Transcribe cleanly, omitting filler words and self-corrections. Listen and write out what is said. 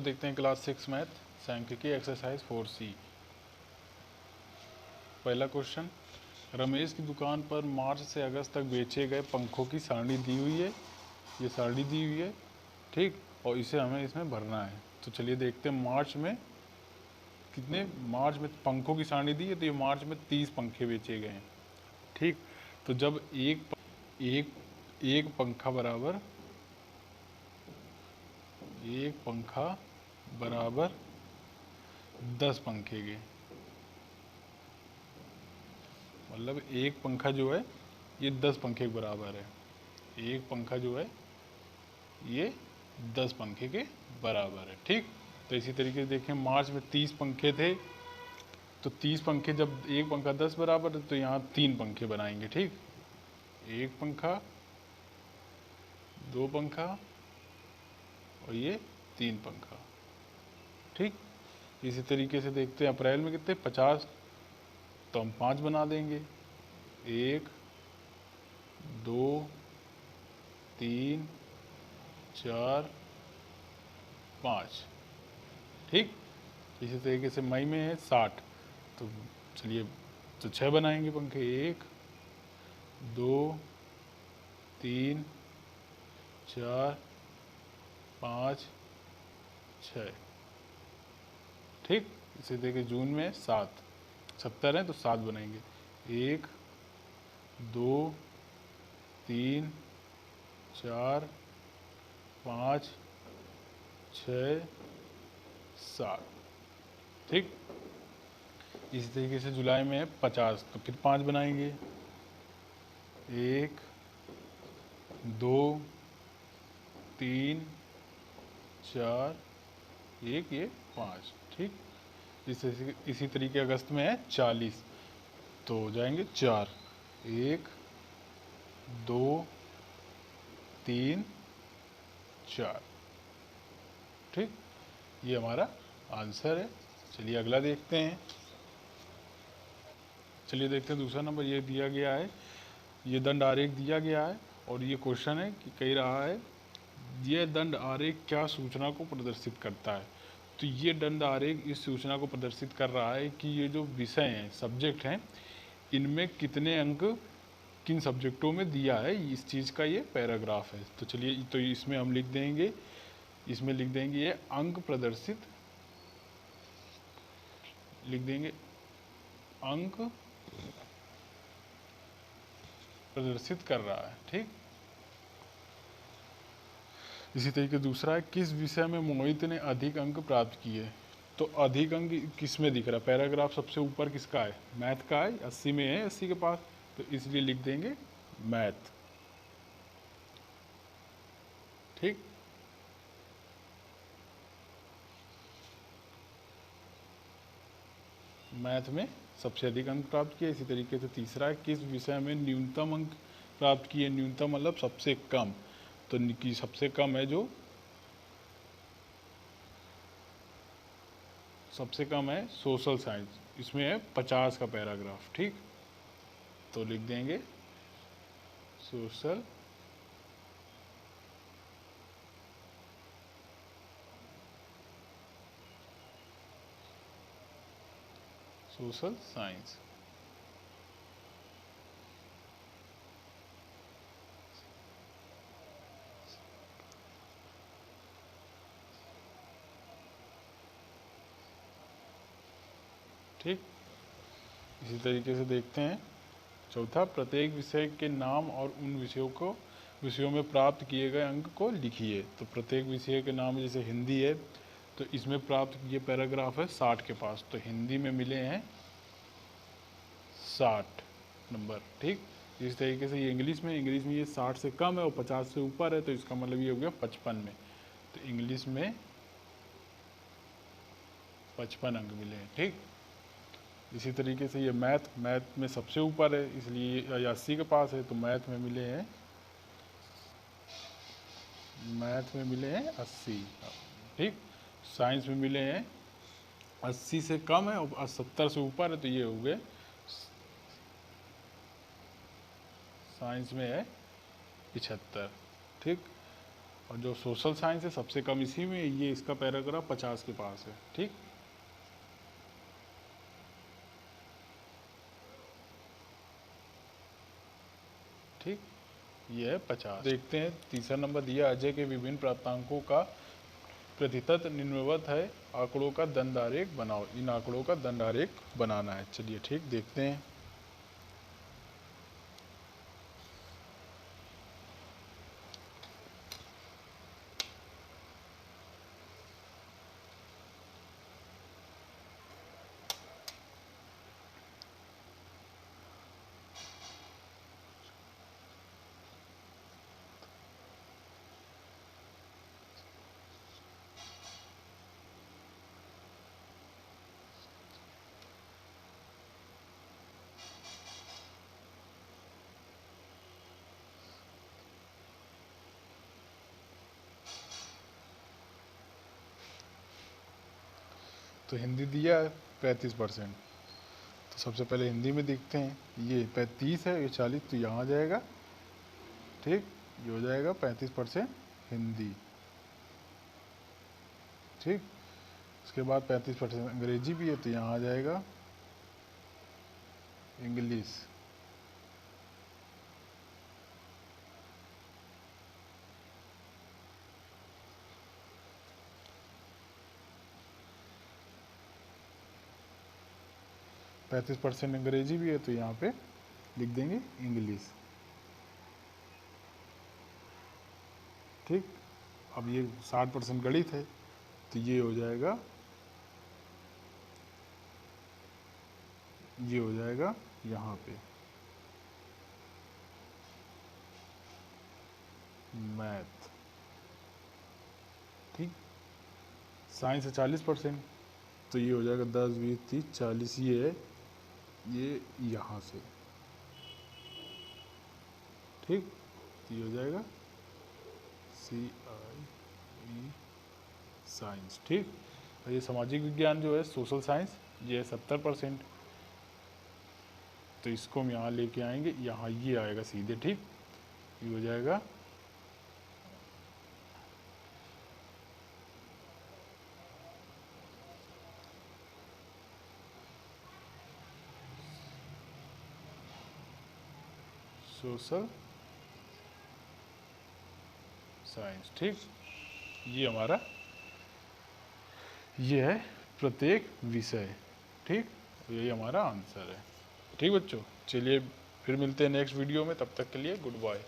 देखते हैं class 6 math सांख्यिकी एक्सरसाइज 4C। पहला क्वेश्चन, रमेश की दुकान पर मार्च से अगस्त तक बेचे गए पंखों की सारणी दी हुई है। ये सारणी दी हुई है, ठीक, और इसे हमें इसमें भरना है। तो चलिए देखते हैं मार्च में पंखों की सारणी दी है, तो ये मार्च में 30 पंखे बेचे गए हैं, ठीक। तो जब एक पंखा बराबर 10 पंखे के, मतलब एक पंखा जो है ये 10 पंखे के बराबर है। एक पंखा जो है ये 10 पंखे के बराबर है, ठीक। तो इसी तरीके से देखें, मार्च में 30 पंखे थे, तो 30 पंखे, जब एक पंखा 10 बराबर है तो यहाँ 3 पंखे बनाएंगे, ठीक। एक पंखा, 2 पंखा और ये 3 पंखा, ठीक। इसी तरीके से देखते हैं अप्रैल में कितने 50, तो हम 5 बना देंगे। 1 2 3 4 5, ठीक। इसी तरीके से मई में है 60, तो चलिए तो 6 बनाएंगे पंखे। 1 2 3 4 5 6, ठीक। इसी तरीके जून में 70 है तो 7 बनाएंगे। 1 2 3 4 5 6 7, ठीक। इसी तरीके से जुलाई में है 50, तो फिर 5 बनाएंगे। 1 2 3 4 1 ये 5, ठीक। इसी तरीके अगस्त में है 40, तो हो जाएंगे 4। 1 2 3 4, ठीक। ये हमारा आंसर है। चलिए अगला देखते हैं। चलिए देखते हैं दूसरा नंबर। ये दिया गया है, ये दंड आरेख दिया गया है और ये क्वेश्चन है कि कह रहा है ये दंड आरेख क्या सूचना को प्रदर्शित करता है। तो ये दंड आरेख इस सूचना को प्रदर्शित कर रहा है कि ये जो विषय हैं, सब्जेक्ट हैं, इनमें कितने अंक किन सब्जेक्टों में दिया है, इस चीज़ का ये पैराग्राफ है। तो चलिए, तो इसमें हम लिख देंगे ये अंक प्रदर्शित, लिख देंगे अंक प्रदर्शित कर रहा है, ठीक। इसी तरीके दूसरा है, किस विषय में मोहित ने अधिक अंक प्राप्त किए। तो अधिक अंक किस में दिख रहा है, पैराग्राफ सबसे ऊपर किसका है, मैथ का है, 80 में है, 80 के पास, तो इसलिए लिख देंगे मैथ, ठीक। मैथ में सबसे अधिक अंक प्राप्त किए। इसी तरीके से तीसरा है, किस विषय में न्यूनतम अंक प्राप्त किए। न्यूनतम मतलब सबसे कम, तो सबसे कम है जो सबसे कम है सोशल साइंस, इसमें है 50 का पैराग्राफ, ठीक। तो लिख देंगे सोशल साइंस, ठीक। इसी तरीके से देखते हैं चौथा, प्रत्येक विषय के नाम और उन विषयों में प्राप्त किए गए अंक को लिखिए। तो प्रत्येक विषय के नाम, जैसे हिंदी है तो इसमें प्राप्त किए पैराग्राफ है 60 के पास, तो हिंदी में मिले हैं 60 नंबर, ठीक। इस तरीके से ये इंग्लिश में ये 60 से कम है और 50 से ऊपर है, तो इसका मतलब ये हो गया 55 में, तो इंग्लिश में 55 अंक मिले हैं, ठीक। इसी तरीके से ये मैथ में सबसे ऊपर है, इसलिए 80 के पास है, तो मैथ में मिले हैं 80, ठीक। साइंस में मिले हैं 80 से कम है और 70 से ऊपर है, तो ये हो गए साइंस में है 75, ठीक। और जो सोशल साइंस है सबसे कम इसी में, ये इसका पैराग्राफ 50 के पास है। ठीक, ठीक, ये है 50। देखते हैं तीसरा नंबर दिया, अजय के विभिन्न प्राप्तांकों का प्रतिशत निम्नवत है, आंकड़ों का दंड आरेख बनाओ। इन आंकड़ों का दंड आरेख बनाना है। चलिए ठीक, देखते हैं। तो हिंदी दिया है 35%, तो सबसे पहले हिंदी में देखते हैं। ये 35 है, ये 40, तो यहाँ आ जाएगा। ठीक, ये हो जाएगा 35% हिंदी। ठीक, उसके बाद 35% अंग्रेजी भी है, तो यहाँ आ जाएगा इंग्लिश। पैंतीस % अंग्रेजी भी है, तो यहाँ पे लिख देंगे इंग्लिश। ठीक, अब ये 60% गणित है, तो ये हो जाएगा, ये हो जाएगा यहाँ पे मैथ। ठीक, साइंस है 40%, तो ये हो जाएगा 10, 20, 30, 40, ये है, ये यहाँ से। ठीक, ये हो जाएगा CIE साइंस। ठीक, और ये सामाजिक विज्ञान जो है सोशल साइंस, ये है 70%, तो इसको हम यहाँ लेके आएंगे, यहाँ ये आएगा सीधे। ठीक, ये हो जाएगा सोशल साइंस। ठीक, ये हमारा ये है प्रत्येक विषय। ठीक, यही हमारा आंसर है। ठीक बच्चों, चलिए फिर मिलते हैं नेक्स्ट वीडियो में, तब तक के लिए गुड बाय।